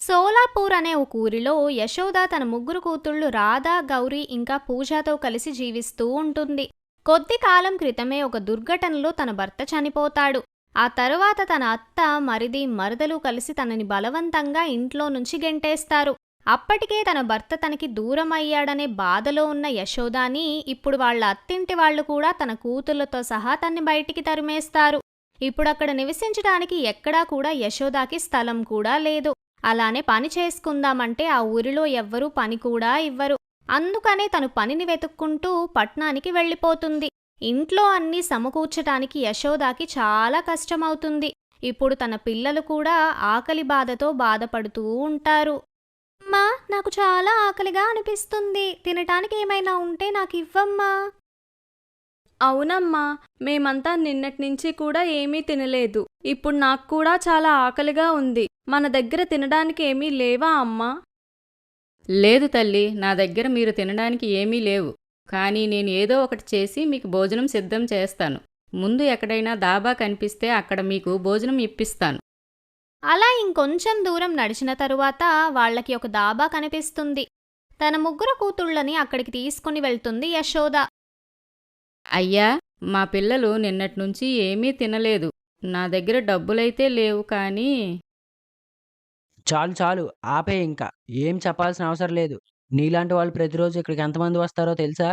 సోలాపూర్ అనే ఒక ఊరిలో యశోద తన ముగ్గురు కూతుళ్ళు రాధ, గౌరి ఇంకా పూజతో కలిసి జీవిస్తూ ఉంటుంది. కొద్ది కాలం క్రితమే ఒక దుర్ఘటనలో తన భర్త చనిపోతాడు. ఆ తరువాత తన అత్త, మరిది, మరదలు కలిసి తనని బలవంతంగా ఇంట్లో నుంచి గెంటేస్తారు. అప్పటికే తన భర్త తనకి దూరం అయ్యాడనే బాధలో ఉన్న యశోదాని ఇప్పుడు వాళ్ళ అత్తింటి వాళ్ళు కూడా తన కూతుళ్లతో సహా తన్ని బయటికి తరిమేస్తారు. ఇప్పుడక్కడ నివసించడానికి ఎక్కడా కూడా యశోదాకి స్థలం కూడా లేదు. అలానే పని చేసుకుందామంటే ఆ ఊరిలో ఎవ్వరూ పని కూడా ఇవ్వరు. అందుకనే తను పనిని వెతుక్కుంటూ పట్నానికి వెళ్ళిపోతుంది. ఇంట్లో అన్నీ సమకూర్చటానికి యశోదాకి చాలా కష్టమవుతుంది. ఇప్పుడు తన పిల్లలు కూడా ఆకలి బాధతో బాధపడుతూ ఉంటారు. అమ్మా, నాకు చాలా ఆకలిగా అనిపిస్తుంది. తినటానికి ఏమైనా ఉంటే నాకు ఇవ్వమ్మా. అవునమ్మా, మేమంతా నిన్నట్నించి కూడా ఏమీ తినలేదు. ఇప్పుడు నాకు కూడా చాలా ఆకలిగా ఉంది. మన దగ్గర తినడానికి ఏమీ లేవా అమ్మా? లేదు తల్లి, నా దగ్గర మీరు తినడానికి ఏమీ లేవు. కానీ నేను ఏదో ఒకటి చేసి మీకు భోజనం సిద్ధం చేస్తాను. ముందు ఎక్కడైనా దాబా కనిపిస్తే అక్కడ మీకు భోజనం ఇప్పిస్తాను. అలా ఇంకొంచెం దూరం నడిచిన తరువాత వాళ్ళకి ఒక దాబా కనిపిస్తుంది. తన ముగ్గురు కూతుళ్ళని అక్కడికి తీసుకుని వెళ్తుంది యశోద. అయ్యా, మా పిల్లలు నిన్నట్నుంచి ఏమీ తినలేదు. నా దగ్గర డబ్బులైతే లేవు కానీ చాలు చాలు ఆపే ఇంకా. ఏం చెప్పాల్సిన అవసరం లేదు. నీలాంటి వాళ్ళు ప్రతిరోజు ఇక్కడికి ఎంతమంది వస్తారో తెలుసా?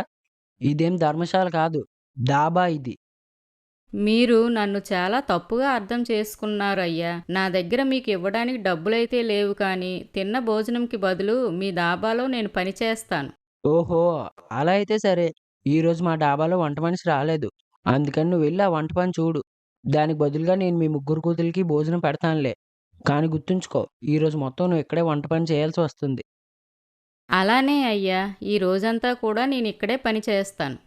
ఇదేం ధర్మశాల కాదు, డాబా ఇది. మీరు నన్ను చాలా తప్పుగా అర్థం చేసుకున్నారు అయ్యా. నా దగ్గర మీకు ఇవ్వడానికి డబ్బులైతే లేవు కానీ తిన్న భోజనంకి బదులు మీ దాబాలో నేను పని చేస్తాను. ఓహో, అలా అయితే సరే. ఈరోజు మా డాబాలో వంట మనిషి రాలేదు. అందుకని నువ్వు వెళ్ళి ఆ వంట పని చూడు. దానికి బదులుగా నేను మీ ముగ్గురు కూతురికి భోజనం పెడతానులే. కానీ గుర్తుంచుకో, ఈరోజు మొత్తం నువ్వు ఇక్కడే వంట పని చేయాల్సి వస్తుంది. అలానే అయ్యా, ఈ రోజంతా కూడా నేను ఇక్కడే పని చేస్తాను.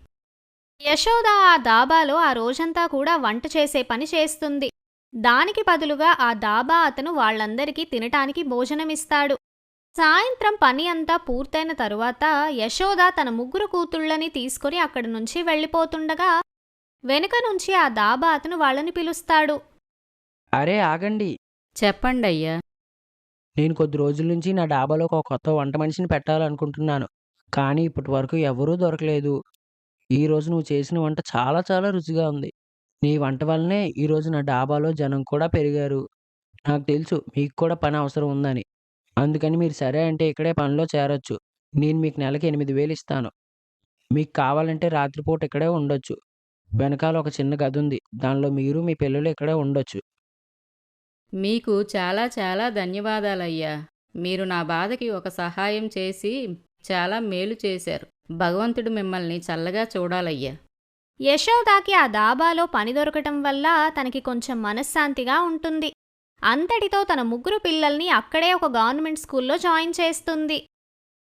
యశోద ఆ దాబాలో ఆ రోజంతా కూడా వంట చేసే పని చేస్తుంది. దానికి బదులుగా ఆ దాబా అతను వాళ్ళందరికీ తినటానికి భోజనమిస్తాడు. సాయంత్రం పని అంతా పూర్తయిన తరువాత యశోద తన ముగ్గురు కూతుళ్ళని తీసుకుని అక్కడి నుంచి వెళ్ళిపోతుండగా వెనుక నుంచి ఆ దాబా అతను వాళ్ళని పిలుస్తాడు. అరే ఆగండి. చెప్పండయ్యా. నేను కొద్ది రోజుల నుంచి నా డాబాలో ఒక కొత్త వంట మనిషిని పెట్టాలనుకుంటున్నాను. కానీ ఇప్పటి వరకు ఎవరూ దొరకలేదు. ఈరోజు నువ్వు చేసిన వంట చాలా చాలా రుచిగా ఉంది. నీ వంట వల్లనే ఈరోజు నా డాబాలో జనం కూడా పెరిగారు. నాకు తెలుసు మీకు కూడా పని అవసరం ఉందని. అందుకని మీరు సరే అంటే ఇక్కడే పనిలో చేరొచ్చు. నేను మీకు నెలకి 8,000 ఇస్తాను. మీకు కావాలంటే రాత్రిపూట ఇక్కడే ఉండొచ్చు. వెనకాల ఒక చిన్న గది ఉంది. దానిలో మీరు మీ పిల్లలు ఇక్కడే ఉండొచ్చు. మీకు చాలా చాలా ధన్యవాదాలయ్యా. మీరు నా బాధకి ఒక సహాయం చేసి చాలా మేలు చేశారు. భగవంతుడు మిమ్మల్ని చల్లగా చూడాలయ్యా. యశోదాకి ఆ దాబాలో పని దొరకటం వల్ల తనకి కొంచెం మనశ్శాంతిగా ఉంటుంది. అంతటితో తన ముగ్గురు పిల్లల్ని అక్కడే ఒక గవర్నమెంట్ స్కూల్లో జాయిన్ చేస్తుంది.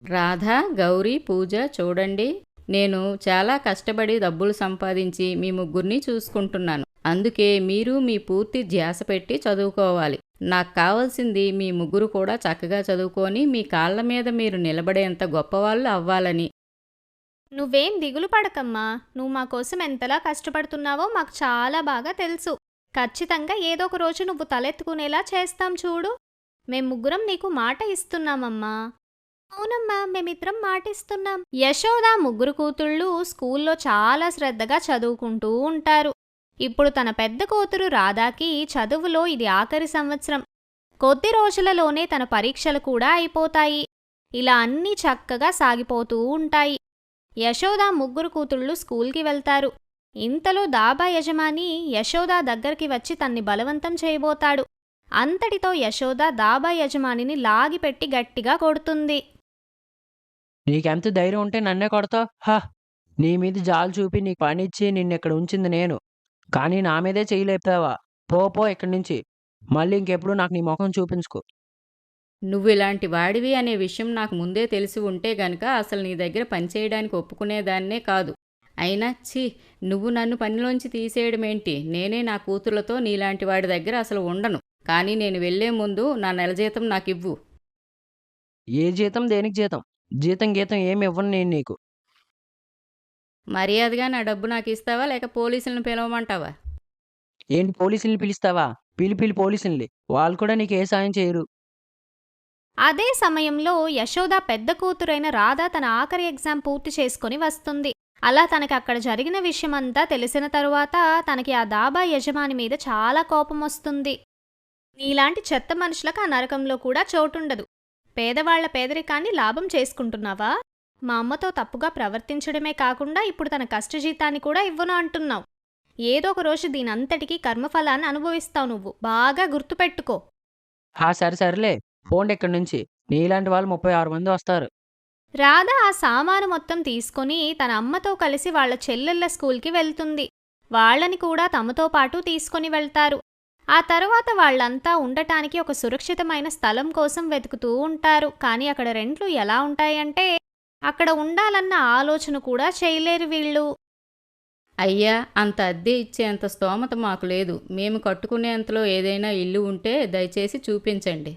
రాధ, గౌరీ, పూజ చూడండి. నేను చాలా కష్టపడి డబ్బులు సంపాదించి మీ ముగ్గురిని చూసుకుంటున్నాను. అందుకే మీరు మీ పూర్తి ధ్యాస పెట్టి చదువుకోవాలి. నాకు కావాల్సింది మీ ముగ్గురు కూడా చక్కగా చదువుకొని మీ కాళ్ళ మీద మీరు నిలబడేంత గొప్పవాళ్ళు అవ్వాలని. నువ్వేం దిగులు పడకమ్మా. నువ్వు మా కోసం ఎంతలా కష్టపడుతున్నావో మాకు చాలా బాగా తెలుసు. ఖచ్చితంగా ఏదో ఒక రోజు నువ్వు తలెత్తుకునేలా చేస్తాం చూడు. మేం ముగ్గురం నీకు మాట ఇస్తున్నామమ్మా. అవునమ్మా, మేమిద్దరం మాటిస్తున్నాం. యశోద ముగ్గురు కూతుళ్ళు స్కూల్లో చాలా శ్రద్ధగా చదువుకుంటూ ఉంటారు. ఇప్పుడు తన పెద్ద కూతురు రాధాకి చదువులో ఇది ఆఖరి సంవత్సరం. కొద్ది రోజులలోనే తన పరీక్షలు కూడా అయిపోతాయి. ఇలా అన్నీ చక్కగా సాగిపోతూ ఉంటాయి. యశోద ముగ్గురు కూతుళ్ళు స్కూల్కి వెళ్తారు. ఇంతలో దాబా యజమాని యశోద దగ్గరికి వచ్చి తన్ని బలవంతం చేయబోతాడు. అంతటితో యశోద దాబా యజమానిని లాగిపెట్టి గట్టిగా కొడుతుంది. నీకెంత ధైర్యం ఉంటే నన్నే కొడతావు? హా! నీ మీద జాలి చూపి నీకు పనిచ్చి నిన్నిక్కడ ఉంచింది నేను. కానీ నా మీదే చెయ్యి లేపుతావా? పో పో ఇక్కడి నుంచి. మళ్ళీ ఇంకెప్పుడు నాకు నీ మొఖం చూపించుకో. నువ్విలాంటి వాడివి అనే విషయం నాకు ముందే తెలిసి ఉంటే గనక అసలు నీ దగ్గర పనిచేయడానికి ఒప్పుకునేదాన్నే కాదు. అయినా ఛీ, నువ్వు నన్ను పనిలోంచి తీసేయడమేంటి? నేనే నా కూతుర్లతో నీలాంటి వాడి దగ్గర అసలు ఉండను. కానీ నేను వెళ్లే ముందు నా నెల జీతం నాకివ్వు. ఏ జీతం దేనికి జీతం? జీతం గీతం ఏమి ఇవ్వను నేను నీకు. మర్యాదగా నా డబ్బు నాకిస్తావా లేక పోలీసులను పిలవమంటావా? ఏంటి పోలీసుల్ని పిలుస్తావా? పిలి పిలి పోలీసుల్ని. వాళ్ళు కూడా నీకు ఏ సాయం చేయరు. అదే సమయంలో యశోద పెద్ద కూతురైన రాధ తన ఆఖరి ఎగ్జామ్ పూర్తి చేసుకొని వస్తుంది. అలా తనకి అక్కడ జరిగిన విషయమంతా తెలిసిన తరువాత తనకి ఆ దాబా యజమాని మీద చాలా కోపం వస్తుంది. నీలాంటి చెత్త మనుషులకు ఆ నరకంలో కూడా చోటుండదు. పేదవాళ్ల పేదరికాన్ని లాభం చేసుకుంటున్నావా? మా అమ్మతో తప్పుగా ప్రవర్తించడమే కాకుండా ఇప్పుడు తన కష్టజీతాన్ని కూడా ఇవ్వను అంటున్నావు. ఏదో ఒక రోజు దీనంతటికీ కర్మఫలాన్ని అనుభవిస్తావు నువ్వు. బాగా గుర్తుపెట్టుకో. సరే సరేలే, పోండి ఇక్కడి నుంచి. నీలాంటి వాళ్ళు 36 మంది వస్తారు. రాధ ఆ సామాను మొత్తం తీసుకొని తన అమ్మతో కలిసి వాళ్ళ చెల్లెళ్ళ స్కూల్కి వెళ్తుంది. వాళ్ళని కూడా తమతో పాటు తీసుకొని వెళ్తారు. ఆ తరువాత వాళ్ళంతా ఉండటానికి ఒక సురక్షితమైన స్థలం కోసం వెతుకుతూ ఉంటారు. కానీ అక్కడ రెంట్లు ఎలా ఉంటాయంటే అక్కడ ఉండాలన్న ఆలోచన కూడా చేయలేరు వీళ్ళు. అయ్యా, అంత అద్దె ఇచ్చేంత స్తోమత మాకు లేదు. మేము కట్టుకునేంతలో ఏదైనా ఇల్లు ఉంటే దయచేసి చూపించండి.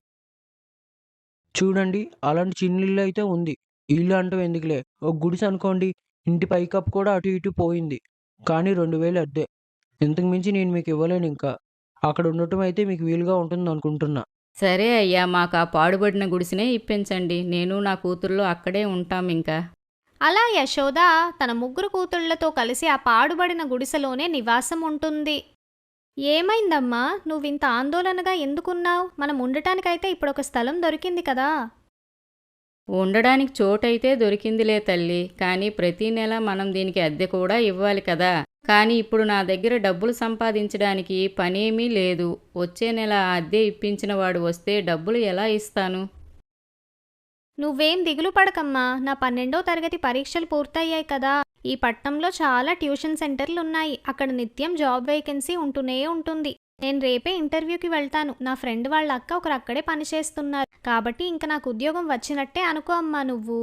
చూడండి, అలాంటి చిన్నిల్లు అయితే ఉంది. ఇల్లు అంటూ ఎందుకులే, ఒక గుడిసె అనుకోండి. ఇంటి పైకప్పు కూడా అటు ఇటు పోయింది. కానీ 2000 అద్దె. ఇంతకు మించి నేను మీకు ఇవ్వలేను. ఇంకా అక్కడ ఉండటం అయితే మీకు వీలుగా ఉంటుంది అనుకుంటున్నా. సరే అయ్యా, మాకు ఆ పాడుబడిన గుడిసెనే ఇప్పించండి. నేను నా కూతుర్లో అక్కడే ఉంటాం ఇంకా. అలా యశోద తన 3 కూతుళ్లతో కలిసి ఆ పాడుబడిన గుడిసెలోనే నివాసం ఉంటుంది. ఏమైందమ్మా, నువ్వింత ఆందోళనగా ఎందుకున్నావు? మనం ఉండటానికైతే ఇప్పుడొక స్థలం దొరికింది కదా. ఉండడానికి చోటైతే దొరికిందిలే తల్లి, కానీ ప్రతీ నెల మనం దీనికి అద్దె కూడా ఇవ్వాలి కదా. కానీ ఇప్పుడు నా దగ్గర డబ్బులు సంపాదించడానికి పనేమీ లేదు. వచ్చే నెల ఆ అద్దె ఇప్పించిన వాడు వస్తే డబ్బులు ఎలా ఇస్తాను? నువ్వేం దిగులు పడకమ్మా. నా 12వ తరగతి పరీక్షలు పూర్తయ్యాయి కదా. ఈ పట్నంలో చాలా ట్యూషన్ సెంటర్లున్నాయి. అక్కడ నిత్యం జాబ్ వేకెన్సీ ఉంటూనే ఉంటుంది. నేను రేపే ఇంటర్వ్యూకి వెళ్తాను. నా ఫ్రెండ్ వాళ్ళ అక్క ఒకరు అక్కడే పనిచేస్తున్నారు. కాబట్టి ఇంక నాకు ఉద్యోగం వచ్చినట్టే అనుకో అమ్మా నువ్వు.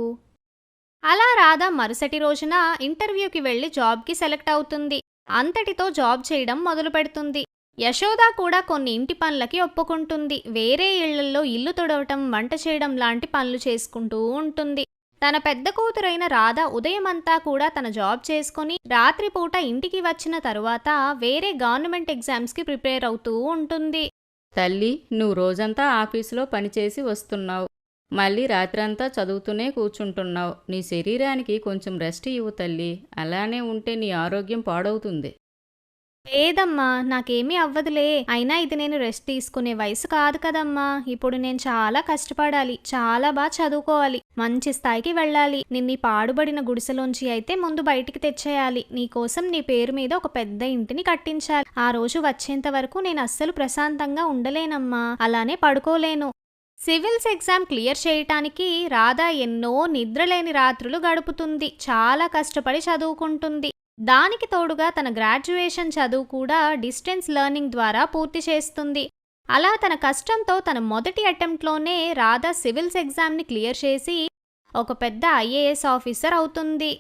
అలా రాధ మరుసటి రోజున ఇంటర్వ్యూకి వెళ్లి జాబ్కి సెలెక్ట్ అవుతుంది. అంతటితో జాబ్ చేయడం మొదలు పెడుతుంది. యశోద కూడా కొన్ని ఇంటి పనులకి ఒప్పుకుంటుంది. వేరే ఇళ్లల్లో ఇల్లు తుడవటం, వంట చేయడం లాంటి పనులు చేసుకుంటూ ఉంటుంది. తన పెద్ద కూతురైన రాధ ఉదయమంతా కూడా తన జాబ్ చేసుకుని రాత్రిపూట ఇంటికి వచ్చిన తరువాత వేరే గవర్నమెంట్ ఎగ్జామ్స్కి ప్రిపేర్ అవుతూ ఉంటుంది. తల్లి, నువ్వు రోజంతా ఆఫీసులో పనిచేసి వస్తున్నావు. మళ్ళీ రాత్రంతా చదువుతూనే కూర్చుంటున్నావు. నీ శరీరానికి కొంచెం రెస్ట్ ఇవ్వు తల్లి. అలానే ఉంటే నీ ఆరోగ్యం పాడవుతుంది. లేదమ్మా, నాకేమీ అవ్వదులే. అయినా ఇది నేను రెస్ట్ తీసుకునే వయసు కాదు కదమ్మా. ఇప్పుడు నేను చాలా కష్టపడాలి, చాలా బాగా చదువుకోవాలి, మంచి స్థాయికి వెళ్ళాలి. నిన్నీ పాడుబడిన గుడిసెలోంచి అయితే ముందు బయటికి తెచ్చేయాలి. నీకోసం నీ పేరు మీద ఒక పెద్ద ఇంటిని కట్టించాలి. ఆ రోజు వచ్చేంత వరకు నేను అస్సలు ప్రశాంతంగా ఉండలేనమ్మా. అలానే పడుకోలేను. సివిల్స్ ఎగ్జామ్ క్లియర్ చేయటానికి రాధ ఎన్నో నిద్రలేని రాత్రులు గడుపుతుంది. చాలా కష్టపడి చదువుకుంటుంది. దానికి తోడుగా తన గ్రాడ్యుయేషన్ చదువు కూడా డిస్టెన్స్ లెర్నింగ్ ద్వారా పూర్తి చేస్తుంది. అలా తన కష్టంతో తన మొదటి అటెంప్ట్లోనే రాధ సివిల్స్ ఎగ్జామ్ని క్లియర్ చేసి ఒక పెద్ద ఐఏఎస్ ఆఫీసర్ అవుతుంది.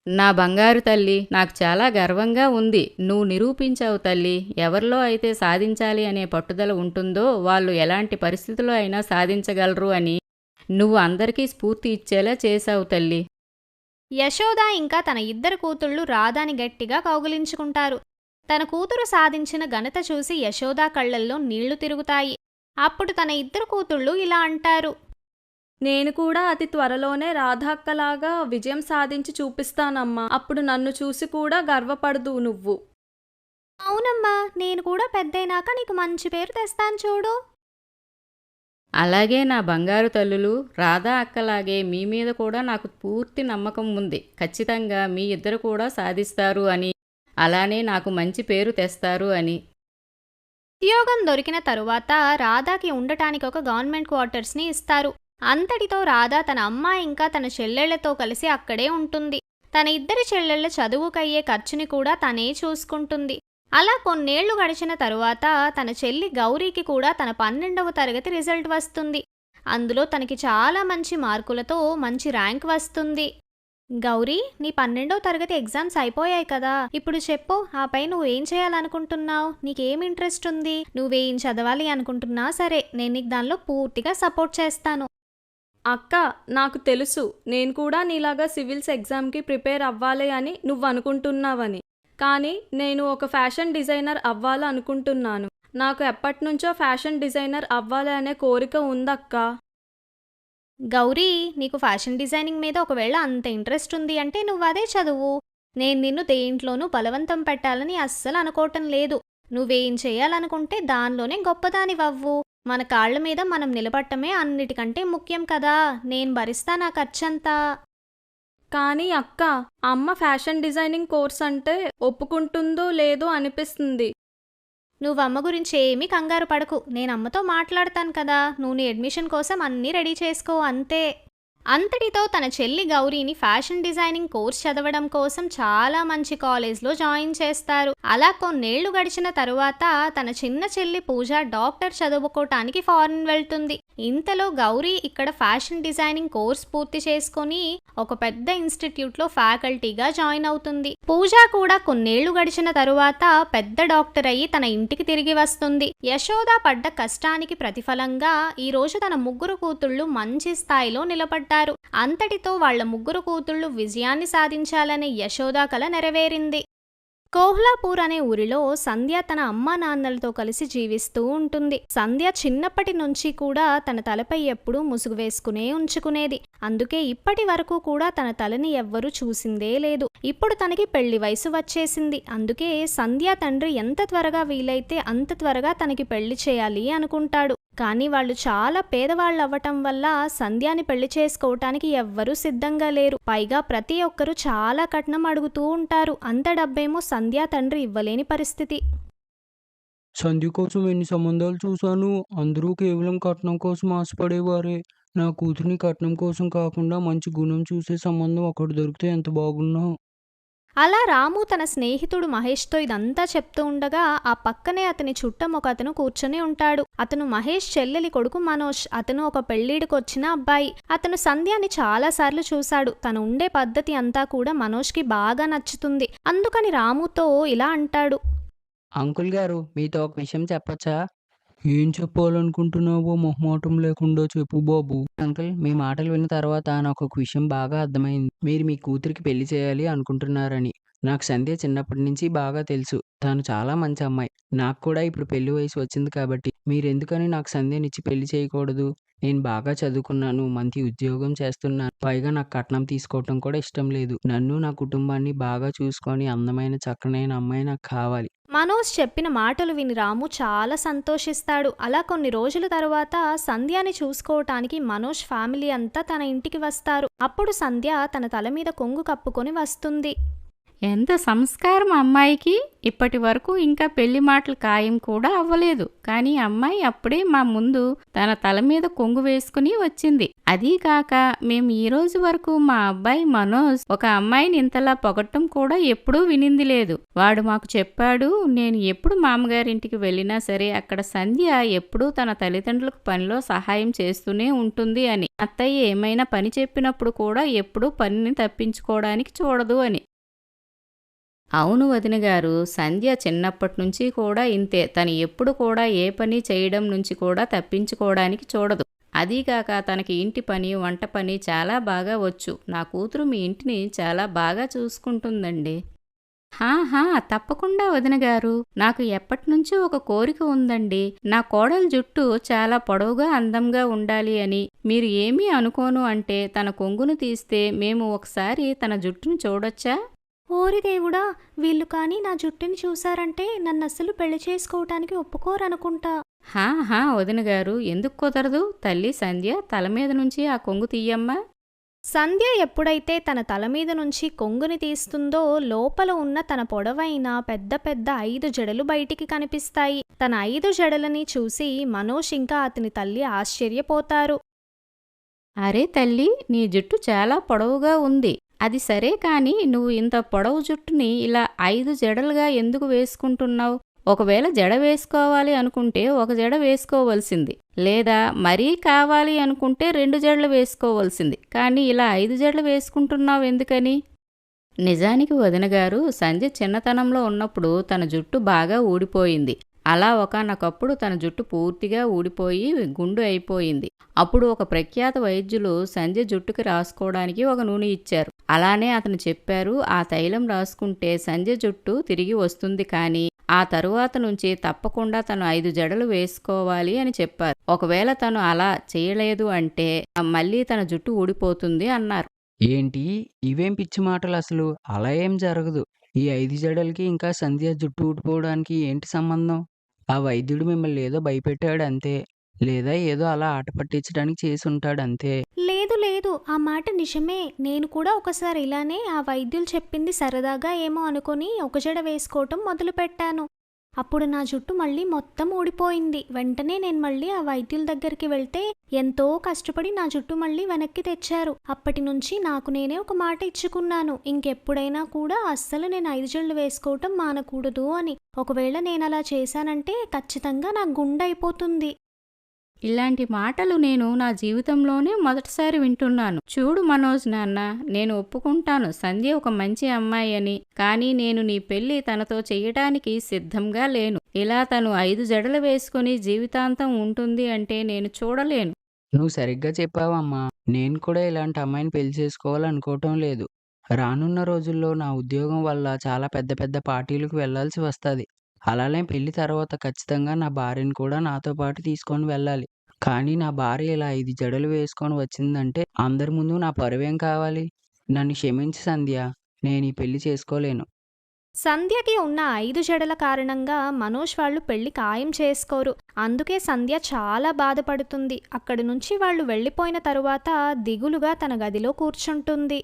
నా బంగారు తల్లి, నాకు చాలా గర్వంగా ఉంది. నువ్వు నిరూపించావు తల్లి. ఎవరిలో అయితే సాధించాలి అనే పట్టుదల ఉంటుందో వాళ్ళు ఎలాంటి పరిస్థితుల్లో అయినా సాధించగలరు అని నువ్వు అందరికీ స్ఫూర్తి ఇచ్చేలా చేశావు తల్లి. యశోద ఇంకా తన 2 కూతుళ్ళు రాధాని గట్టిగా కౌగిలించుకుంటారు. తన కూతురు సాధించిన ఘనత చూసి యశోద కళ్లల్లో నీళ్లు తిరుగుతాయి. అప్పుడు తన 2 కూతుళ్ళు ఇలా అంటారు. నేను కూడా అతి త్వరలోనే రాధక్కలాగా విజయం సాధించి చూపిస్తానమ్మా. అప్పుడు నన్ను చూసి కూడా గర్వపడదు నువ్వు. అవునమ్మా, నేను కూడా పెద్దయినాక నీకు మంచి పేరు తెస్తాను చూడు. అలాగే నా బంగారు తల్లులు, రాధా అక్కలాగే మీ మీద కూడా నాకు పూర్తి నమ్మకం ఉంది. ఖచ్చితంగా మీ ఇద్దరు కూడా సాధిస్తారు అని, అలానే నాకు మంచి పేరు తెస్తారు అని. ఉద్యోగం దొరికిన తరువాత రాధాకి ఉండటానికి ఒక గవర్నమెంట్ క్వార్టర్స్ని ఇస్తారు. అంతటితో రాధ తన అమ్మ ఇంకా తన చెల్లెళ్లతో కలిసి అక్కడే ఉంటుంది. తన 2 చెల్లెళ్ల చదువుకయ్యే ఖర్చుని కూడా తనే చూసుకుంటుంది. అలా కొన్నేళ్లు గడిచిన తరువాత తన చెల్లి గౌరీకి కూడా తన 12వ తరగతి రిజల్ట్ వస్తుంది. అందులో తనకి చాలా మంచి మార్కులతో మంచి ర్యాంక్ వస్తుంది. గౌరీ, నీ 12వ తరగతి ఎగ్జామ్స్ అయిపోయాయి కదా. ఇప్పుడు చెప్పు, ఆపై నువ్వేం చేయాలనుకుంటున్నావు? నీకేం ఇంట్రెస్ట్ ఉంది? నువ్వేం చదవాలి అనుకుంటున్నా సరే, నేను నీకు దానిలో పూర్తిగా సపోర్ట్ చేస్తాను. అక్క, నాకు తెలుసు నేను కూడా నీలాగా సివిల్స్ ఎగ్జామ్కి ప్రిపేర్ అవ్వాలి అని నువ్వు అనుకుంటున్నావని. కానీ నేను ఒక ఫ్యాషన్ డిజైనర్ అవ్వాలి అనుకుంటున్నాను. నాకు ఎప్పటినుంచో ఫ్యాషన్ డిజైనర్ అవ్వాలి అనే కోరిక ఉందక్కా. గౌరీ, నీకు ఫ్యాషన్ డిజైనింగ్ మీద ఒకవేళ అంత ఇంట్రెస్ట్ ఉంది అంటే నువ్వు అదే చదువు. నేను నిన్ను దేంట్లోనూ బలవంతం పెట్టాలని అస్సలు అనుకోవటం లేదు. నువ్వేం చేయాలనుకుంటే దానిలోనే గొప్పదానివవ్వు. మన కాళ్ల మీద మనం నిలబడటమే అన్నిటికంటే ముఖ్యం కదా. నేను భరిస్తా నా ఖర్చంతా. కానీ అక్క, అమ్మ ఫ్యాషన్ డిజైనింగ్ కోర్స్ అంటే ఒప్పుకుంటుందో లేదో అనిపిస్తుంది. నువ్వు అమ్మ గురించి ఏమీ కంగారు పడకు. నేను అమ్మతో మాట్లాడతాను కదా. నువ్వు నీ అడ్మిషన్ కోసం అన్నీ రెడీ చేసుకో, అంతే. అంతటితో తన చెల్లి గౌరీని ఫ్యాషన్ డిజైనింగ్ కోర్స్ చదవడం కోసం చాలా మంచి కాలేజ్లో జాయిన్ చేస్తారు. అలా కొన్నేళ్లు గడిచిన తరువాత తన చిన్న చెల్లి పూజ డాక్టర్ చదువుకోవటానికి ఫారిన్ వెళ్తుంది. ఇంతలో గౌరీ ఇక్కడ ఫ్యాషన్ డిజైనింగ్ కోర్స్ పూర్తి చేసుకొని ఒక పెద్ద ఇన్స్టిట్యూట్లో ఫ్యాకల్టీగా జాయిన్ అవుతుంది. పూజ కూడా కొన్నేళ్లు గడిచిన తరువాత పెద్ద డాక్టర్ అయ్యి తన ఇంటికి తిరిగి వస్తుంది. యశోద పడ్డ కష్టానికి ప్రతిఫలంగా ఈ రోజు తన ముగ్గురు కూతుళ్ళు మంచి స్థాయిలో నిలబడ్డారు. అంతటితో వాళ్ల ముగ్గురు కూతుళ్ళు విజయాన్ని సాధించాలనే యశోద కల నెరవేరింది. కోహ్లాపూర్ అనే ఊరిలో సంధ్య తన అమ్మా నాన్నలతో కలిసి జీవిస్తూ ఉంటుంది. సంధ్య చిన్నప్పటి నుంచి కూడా తన తలపై ఎప్పుడూ ముసుగు వేసుకునే ఉంచుకునేది. అందుకే ఇప్పటి వరకు కూడా తన తలని ఎవ్వరూ చూసిందే లేదు. ఇప్పుడు తనకి పెళ్లి వయసు వచ్చేసింది. అందుకే సంధ్య తండ్రి ఎంత త్వరగా వీలైతే అంత త్వరగా తనకి పెళ్లి చేయాలి అనుకుంటాడు. కానీ వాళ్ళు చాలా పేదవాళ్ళవ్వటం వల్ల సంధ్యాని పెళ్లి చేసుకోవటానికి ఎవ్వరూ సిద్ధంగా లేరు. పైగా ప్రతి ఒక్కరూ చాలా కట్నం అడుగుతూ ఉంటారు. అంత డబ్బేమో సంధ్యా తండ్రి ఇవ్వలేని పరిస్థితి. సంధ్య కోసం ఎన్ని సంబంధాలు చూశాను. అందరూ కేవలం కట్నం కోసం ఆశపడేవారే. నా కూతురిని కట్నం కోసం కాకుండా మంచి గుణం చూసే సంబంధం ఒకటి దొరికితే ఎంత బాగున్నా. అలా రాము తన స్నేహితుడు మహేష్తో ఇదంతా చెప్తూ ఉండగా ఆ పక్కనే అతని చుట్టం ఒక అతను కూర్చొని ఉంటాడు. అతను మహేష్ చెల్లెలి కొడుకు మనోజ్. అతను ఒక పెళ్లిడికొచ్చిన అబ్బాయి. అతను సంధ్యాని చాలాసార్లు చూశాడు. తను ఉండే పద్ధతి అంతా కూడా మనోజ్కి బాగా నచ్చుతుంది. అందుకని రాముతో ఇలా అంటాడు. అంకుల్ గారు, మీతో ఒక విషయం చెప్పచ్చా? ఏం చెప్పాలనుకుంటున్నావో మొహమాటం లేకుండా చెప్పు బాబు. అంకుల్, మీ మాటలు విన్న తర్వాత నాకు ఒక విషయం బాగా అర్థమైంది. మీరు మీ కూతురికి పెళ్లి చేయాలి అనుకుంటున్నారని. నాకు సంధ్య చిన్నప్పటి నుంచి బాగా తెలుసు. తాను చాలా మంచి అమ్మాయి. నాకు కూడా ఇప్పుడు పెళ్లి వయసు వచ్చింది కాబట్టి మీరెందుకని నాకు సంధ్యనిచ్చి పెళ్లి చేయకూడదు? నేను బాగా చదువుకున్నాను, మంచి ఉద్యోగం చేస్తున్నాను. పైగా నాకు కట్నం తీసుకోవటం కూడా ఇష్టం లేదు. నన్ను నా కుటుంబాన్ని బాగా చూసుకొని అందమైన చక్కనైన అమ్మాయి నాకు కావాలి. మనోజ్ చెప్పిన మాటలు విని రాము చాలా సంతోషిస్తాడు. అలా కొన్ని రోజుల తరువాత సంధ్యాని చూసుకోవటానికి మనోజ్ ఫ్యామిలీ అంతా తన ఇంటికి వస్తారు. అప్పుడు సంధ్య తన తల మీద కొంగు కప్పుకొని వస్తుంది. ఎంత సంస్కారం అమ్మాయికి! ఇప్పటి వరకు ఇంకా పెళ్లి మాటలు ఖాయం కూడా అవ్వలేదు. కానీ అమ్మాయి అప్పుడే మా ముందు తన తల మీద కొంగు వేసుకుని వచ్చింది. అదీకాక మేము ఈ రోజు వరకు మా అబ్బాయి మనోజ్ ఒక అమ్మాయిని ఇంతలా పొగట్టం కూడా ఎప్పుడూ వినింది లేదు. వాడు మాకు చెప్పాడు, నేను ఎప్పుడు మామగారింటికి వెళ్ళినా సరే అక్కడ సంధ్య ఎప్పుడూ తన తల్లిదండ్రులకు పనిలో సహాయం చేస్తూనే ఉంటుంది అని. అత్తయ్య ఏమైనా పని చెప్పినప్పుడు కూడా ఎప్పుడూ పనిని తప్పించుకోవడానికి చూడదు అని. అవును వదినగారు, సంధ్య చిన్నప్పటి నుంచి కూడా ఇంతే. తను ఎప్పుడు కూడా ఏ పని చేయడం నుంచి కూడా తప్పించుకోవడానికి చూడదు. అదీగాక తనకి ఇంటి పని, వంట పని చాలా బాగా వచ్చు. నా కూతురు మీ ఇంటిని చాలా బాగా చూసుకుంటుందండి. హా, తప్పకుండా వదినగారు. నాకు ఎప్పటినుంచో ఒక కోరిక ఉందండి. నా కోడలు జుట్టు చాలా పొడవుగా అందంగా ఉండాలి అని. మీరు ఏమీ అనుకోను అంటే తన కొంగును తీస్తే మేము ఒకసారి తన జుట్టును చూడొచ్చా? ఓరి దేవుడా, వీళ్ళు కానీ నా జుట్టుని చూశారంటే నన్ను అస్సలు పెళ్లి చేసుకోవటానికి ఒప్పుకోరనుకుంటా. హా వదినగారు, ఎందుకు కుదరదు? తల్లి సంధ్య, తల మీద నుంచి ఆ కొంగు తీయమ్మా. సంధ్య ఎప్పుడైతే తన తల మీద నుంచి కొంగుని తీస్తుందో లోపల ఉన్న తన పొడవైన పెద్ద పెద్ద 5 జడలు బయటికి కనిపిస్తాయి. తన 5 జడలని చూసి మనోజ్ ఇంకా అతని తల్లి ఆశ్చర్యపోతారు. అరే తల్లి, నీ జుట్టు చాలా పొడవుగా ఉంది. అది సరే కాని నువ్వు ఇంత పొడవు జుట్టుని ఇలా 5 జడలుగా ఎందుకు వేసుకుంటున్నావు? ఒకవేళ జడ వేసుకోవాలి అనుకుంటే ఒక జడ వేసుకోవలసింది. లేదా మరీ కావాలి అనుకుంటే 2 జడలు వేసుకోవలసింది. కానీ ఇలా 5 జడలు వేసుకుంటున్నావు ఎందుకని? నిజానికి వదినగారు, సంధ్య చిన్నతనంలో ఉన్నప్పుడు తన జుట్టు బాగా ఊడిపోయింది. అలా ఒకానొకప్పుడు తన జుట్టు పూర్తిగా ఊడిపోయి గుండు అయిపోయింది. అప్పుడు ఒక ప్రఖ్యాత వైద్యులు సంధ్య జుట్టుకి రాసుకోవడానికి ఒక నూనె ఇచ్చారు. అలానే అతను చెప్పారు, ఆ తైలం రాసుకుంటే సంధ్య జుట్టు తిరిగి వస్తుంది. కానీ ఆ తరువాత నుంచి తప్పకుండా తను 5 జడలు వేసుకోవాలి అని చెప్పారు. ఒకవేళ తను అలా చేయలేదు అంటే మళ్ళీ తన జుట్టు ఊడిపోతుంది అన్నారు. ఏంటి? ఇవేం పిచ్చి మాటలు అసలు? అలా ఏం జరగదు. ఈ 5 జడలకి ఇంకా సంధ్య జుట్టు ఊడిపోవడానికి ఏంటి సంబంధం? ఆ వైద్యుడు మిమ్మల్ని ఏదో భయపెట్టాడు అంతే. లేదా ఏదో అలా ఆట పట్టించడానికి చేసుంటాడు అంతే. లేదు లేదు, ఆ మాట నిజమే. నేను కూడా ఒకసారి ఇలానే ఆ వైద్యులు చెప్పింది సరదాగా ఏమో అనుకొని ఒక జడ వేసుకోవటం మొదలుపెట్టాను. అప్పుడు నా జుట్టు మళ్ళీ మొత్తం ఊడిపోయింది. వెంటనే నేను మళ్ళీ ఆ వైద్యుల దగ్గరికి వెళ్తే ఎంతో కష్టపడి నా జుట్టు మళ్ళీ వెనక్కి తెచ్చారు. అప్పటి నుంచి నాకు నేనే ఒక మాట ఇచ్చుకున్నాను, ఇంకెప్పుడైనా కూడా అస్సలు నేను 5 జడలు వేసుకోవటం మానకూడదు అని. ఒకవేళ నేను అలా చేశానంటే ఖచ్చితంగా నా గుండె అయిపోతుంది. ఇలాంటి మాటలు నేను నా జీవితంలోనే మొదటిసారి వింటున్నాను. చూడు మనోజ్ నాన్న, నేను ఒప్పుకుంటాను సంధ్య ఒక మంచి అమ్మాయి అని. కానీ నేను నీ పెళ్లి తనతో చెయ్యడానికి సిద్ధంగా లేను. ఇలా తను 5 జడలు వేసుకుని జీవితాంతం ఉంటుంది అంటే నేను చూడలేను. నువ్వు సరిగ్గా చెప్పావమ్మా. నేను కూడా ఇలాంటి అమ్మాయిని పెళ్లి చేసుకోవాలనుకోవటం లేదు. రానున్న రోజుల్లో నా ఉద్యోగం వల్ల చాలా పెద్ద పెద్ద పార్టీలకు వెళ్లాల్సి వస్తది. అలానే పెళ్లి తర్వాత ఖచ్చితంగా నా భార్యని కూడా నాతో పాటు తీసుకొని వెళ్ళాలి. కానీ నా భార్య ఇలా 5 జడలు వేసుకొని వచ్చిందంటే అందరి ముందు నా పరువేం కావాలి? నన్ను క్షమించు సంధ్య. నేను ఈ పెళ్లి చేసుకోలేను. సంధ్యకి ఉన్న 5 జడల కారణంగా మనోజ్ వాళ్ళు పెళ్లి ఖాయం చేసుకోరు. అందుకే సంధ్య చాలా బాధపడుతుంది. అక్కడి నుంచి వాళ్ళు వెళ్ళిపోయిన తరువాత దిగులుగా తన గదిలో కూర్చుంటుంది.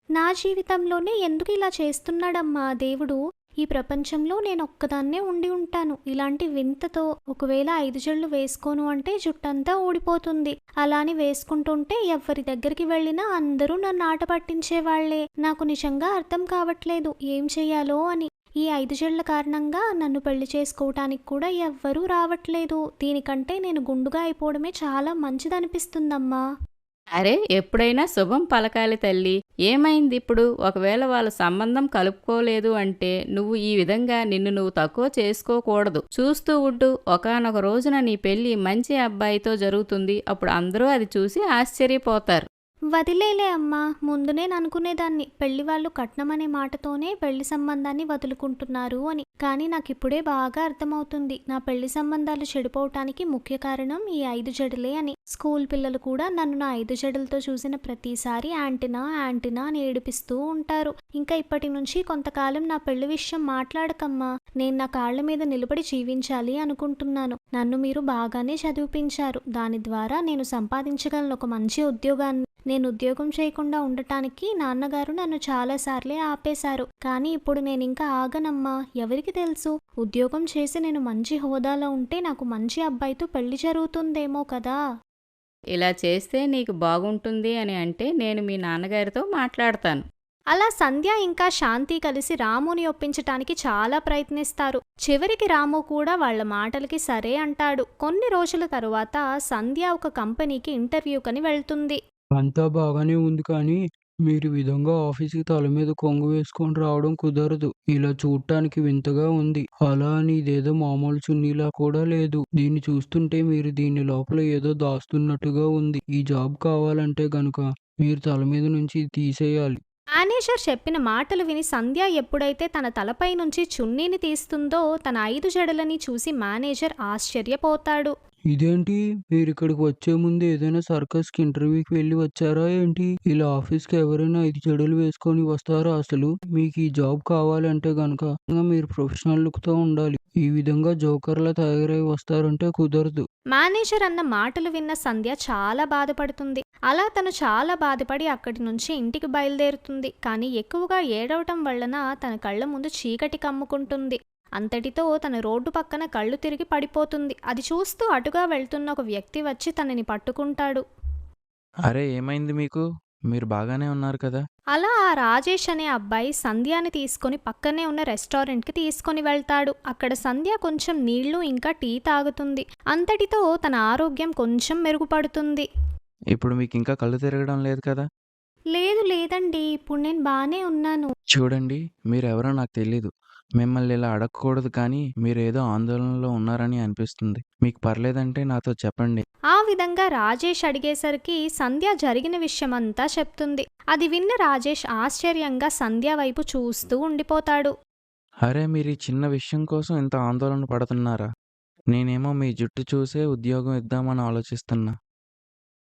నా జీవితంలోనే ఎందుకు ఇలా చేస్తున్నాడమ్మా దేవుడు? ఈ ప్రపంచంలో నేను ఒక్కదాన్నే ఉండి ఉంటాను. ఇలాంటి వింతతో ఒకవేళ 5 జడలు వేసుకోను అంటే జుట్టంతా ఊడిపోతుంది. అలాని వేసుకుంటుంటే ఎవ్వరి దగ్గరికి వెళ్ళినా అందరూ నన్ను ఆట పట్టించేవాళ్లే. నాకు నిజంగా అర్థం కావట్లేదు ఏం చెయ్యాలో అని. ఈ 5 జడల కారణంగా నన్ను పెళ్లి చేసుకోవటానికి కూడా ఎవ్వరూ రావట్లేదు. దీనికంటే నేను గుండుగా అయిపోవడమే చాలా మంచిదనిపిస్తుందమ్మా. అరే, ఎప్పుడైనా శుభం పలకాలి తల్లి. ఏమైంది ఇప్పుడు? ఒకవేళ వాళ్ళ సంబంధం కలుపుకోలేదు అంటే నువ్వు ఈ విధంగా నిన్ను నువ్వు తక్కువ చేసుకోకూడదు. చూస్తూ ఉండు, ఒకానొక రోజున నీ పెళ్లి మంచి అబ్బాయితో జరుగుతుంది. అప్పుడు అందరూ అది చూసి ఆశ్చర్యపోతారు. వదిలేలే అమ్మా, ముందు నేను అనుకునేదాన్ని పెళ్లి వాళ్ళు కట్నం అనే మాటతోనే పెళ్లి సంబంధాన్ని వదులుకుంటున్నారు అని. కానీ నాకిప్పుడే బాగా అర్థమవుతుంది నా పెళ్లి సంబంధాలు చెడిపోవటానికి ముఖ్య కారణం ఈ 5 జడలే అని. స్కూల్ పిల్లలు కూడా నన్ను నా 5 జడలతో చూసిన ప్రతిసారి యాంటీనా యాంటీనా అని ఏడిపిస్తూ ఉంటారు. ఇంకా ఇప్పటి నుంచి కొంతకాలం నా పెళ్లి విషయం మాట్లాడకమ్మా. నేను నా కాళ్ల మీద నిలబడి జీవించాలి అనుకుంటున్నాను. నన్ను మీరు బాగానే చదివిపించారు. దాని ద్వారా నేను సంపాదించగలను ఒక మంచి ఉద్యోగాన్ని. నేను ఉద్యోగం చేయకుండా ఉండటానికి నాన్నగారు నన్ను చాలాసార్లే ఆపేశారు. కానీ ఇప్పుడు నేనింకా ఆగనమ్మా. ఎవరికి తెలుసు, ఉద్యోగం చేసి నేను మంచి హోదాలో ఉంటే నాకు మంచి అబ్బాయితో పెళ్లి జరుగుతుందేమో కదా. ఇలా చేస్తే నీకు బాగుంటుంది అని అంటే నేను మీ నాన్నగారితో మాట్లాడతాను. అలా సంధ్య ఇంకా శాంతి కలిసి రాముని ఒప్పించటానికి చాలా ప్రయత్నిస్తారు. చివరికి రాము కూడా వాళ్ళ మాటలకి సరే అంటాడు. కొన్ని రోజుల తరువాత సంధ్య ఒక కంపెనీకి ఇంటర్వ్యూకని వెళ్తుంది. అంతా బాగానే ఉంది కానీ మీరు ఈ విధంగా ఆఫీస్కి తల మీద కొంగు వేసుకొని రావడం కుదరదు. ఇలా చూడటానికి వింతగా ఉంది. అలా అని ఇదేదో మామూలు చున్నీలా కూడా లేదు. దీన్ని చూస్తుంటే మీరు దీని లోపల ఏదో దాస్తున్నట్టుగా ఉంది. ఈ జాబ్ కావాలంటే గనుక మీరు తల మీద నుంచి తీసేయాలి. మేనేజర్ చెప్పిన మాటలు విని సంధ్య ఎప్పుడైతే తన తలపై నుంచి చున్నీని తీస్తుందో తన 5 జడలని చూసి మేనేజర్ ఆశ్చర్యపోతాడు. ఇదేంటి, మీరు ఇక్కడికి వచ్చే ముందు ఏదైనా సర్కస్కి ఇంటర్వ్యూకి వెళ్ళి వచ్చారా ఏంటి? ఇలా ఆఫీస్కి ఎవరైనా 5 జడలు వేసుకొని వస్తారా అసలు? మీకు ఈ జాబ్ కావాలంటే గనక మీరు ప్రొఫెషనల్ లుక్తో ఉండాలి. ఈ విధంగా జోకర్లా తయారై వస్తారంటే కుదరదు. మేనేజర్ అన్న మాటలు విన్న సంధ్య చాలా బాధపడుతుంది. అలా తను చాలా బాధపడి అక్కడి నుంచి ఇంటికి బయలుదేరుతుంది. కానీ ఎక్కువగా ఏడవటం వలన తన కళ్ళ ముందు చీకటి కమ్ముకుంటుంది. అంతటితో తన రోడ్డు పక్కన కళ్ళు తిరిగి పడిపోతుంది. అది చూస్తూ అటుగా వెళ్తున్న ఒక వ్యక్తి వచ్చి తనని పట్టుకుంటాడు. అరే, ఏమైంది మీకు? మీరు బాగానే ఉన్నారు కదా? అలా ఆ రాజేష్ అనే అబ్బాయి సంధ్యాని తీసుకొని పక్కనే ఉన్న రెస్టారెంట్కి తీసుకొని వెళ్తాడు. అక్కడ సంధ్య కొంచెం నీళ్లు ఇంకా టీ తాగుతుంది. అంతటితో తన ఆరోగ్యం కొంచెం మెరుగుపడుతుంది. ఇప్పుడు మీకు ఇంకా కళ్ళు తిరగడం లేదు కదా? లేదు లేదండి, ఇప్పుడు నేను బానే ఉన్నాను. చూడండి, మీరెవరో నాకు తెలీదు. మిమ్మల్ని ఇలా అడగకూడదు కానీ మీరేదో ఆందోళనలో ఉన్నారని అనిపిస్తుంది. మీకు పర్లేదంటే నాతో చెప్పండి. ఆ విధంగా రాజేష్ అడిగేసరికి సంధ్య జరిగిన విషయమంతా చెప్తుంది. అది విన్న రాజేష్ ఆశ్చర్యంగా సంధ్య వైపు చూస్తూ ఉండిపోతాడు. అరే మీరు ఈ చిన్న విషయం కోసం ఇంత ఆందోళన పడుతున్నారా? నేనేమో మీ జుట్టు చూసే ఉద్యోగం ఇద్దామని ఆలోచిస్తున్నా.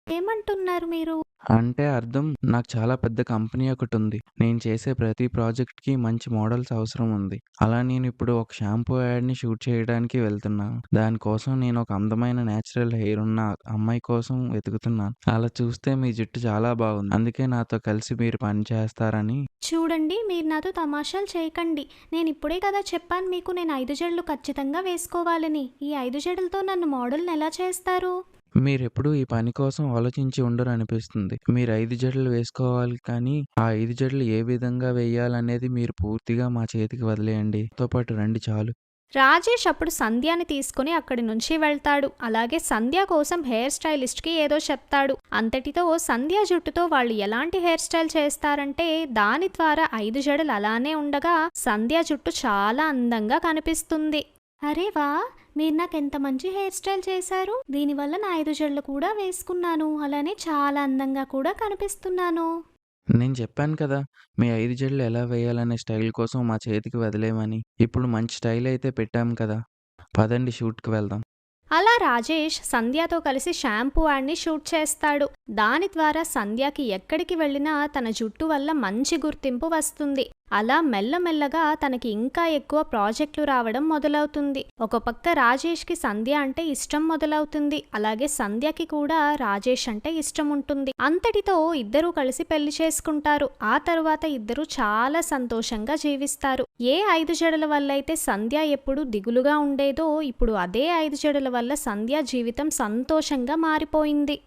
ఏమంటున్నారు మీరు? అంటే అర్థం నాకు చాలా పెద్ద కంపెనీ ఒకటుంది. నేను చేసే ప్రతి ప్రాజెక్ట్‌కి మంచి మోడల్స్ అవసరం ఉంది. అలా నేను ఇప్పుడు ఒక షాంపూ యాడ్‌ని షూట్ చేయడానికి వెళ్తున్నాను. దానికోసం నేను ఒక అందమైన నేచురల్ హెయిర్ ఉన్న అమ్మాయి కోసం వెతుకుతున్నాను. అలా చూస్తే మీ జుట్టు చాలా బాగుంది. అందుకే నాతో కలిసి మీరు పని చేస్తారని. చూడండి, మీరు నాతో తమాషాలు చేయకండి. నేను ఇప్పుడే కదా చెప్పాను మీకు నేను 5 జడలు ఖచ్చితంగా వేసుకోవాలని. ఈ 5 జడలతో నన్ను మోడల్ని ఎలా చేస్తారు? మీరెప్పుడూ ఈ పని కోసం ఆలోచించి ఉండరు అనిపిస్తుంది. మీరు 5 జడలు వేసుకోవాలి కానీ, ఆ 5 జడలు ఏ విధంగా వేయాలనేది మీరు పూర్తిగా మా చేతికి వదిలేయండి. నాతో పాటు రండి చాలు. రాజేష్ అప్పుడు సంధ్యాని తీసుకుని అక్కడి నుంచి వెళ్తాడు. అలాగే సంధ్య కోసం హెయిర్ స్టైలిస్ట్కి ఏదో చెప్తాడు. అంతటితో సంధ్య జుట్టుతో వాళ్ళు ఎలాంటి హెయిర్ స్టైల్ చేస్తారంటే దాని ద్వారా 5 జడలు అలానే ఉండగా సంధ్య జుట్టు చాలా అందంగా కనిపిస్తుంది. అరే వా, మీరు నాకు ఎంత మంచి హెయిర్ స్టైల్ చేశారు. దీనివల్ల నా 5 జడలు కూడా వేసుకున్నాను. అలానే చాలా అందంగా కూడా కనిపిస్తున్నాను. నేను చెప్పాను కదా! మీ 5 జడలు ఎలా వేయాలనే స్టైల్ కోసం మా చేతికి వదిలేయమని. ఇప్పుడు మంచి స్టైల్ అయితే పెట్టాం కదా! పదండి షూట్‌కి వెళ్దాం. అలా రాజేష్ సంధ్యతో కలిసి షాంపూ యాడ్ని షూట్ చేస్తాడు. దాని ద్వారా సంధ్యకి ఎక్కడికి వెళ్ళినా తన జుట్టు వల్ల మంచి గుర్తింపు వస్తుంది. అలా మెల్లమెల్లగా తనకి ఇంకా ఎక్కువ ప్రాజెక్టులు రావడం మొదలవుతుంది. ఒక పక్క రాజేష్కి సంధ్య అంటే ఇష్టం మొదలవుతుంది. అలాగే సంధ్యకి కూడా రాజేష్ అంటే ఇష్టం ఉంటుంది. అంతటితో ఇద్దరూ కలిసి పెళ్లి చేసుకుంటారు. ఆ తర్వాత ఇద్దరూ చాలా సంతోషంగా జీవిస్తారు. ఏ 5 జడల వల్ల అయితే సంధ్య ఎప్పుడు దిగులుగా ఉండేదో ఇప్పుడు అదే 5 జడల వల్ల సంధ్య జీవితం సంతోషంగా మారిపోయింది.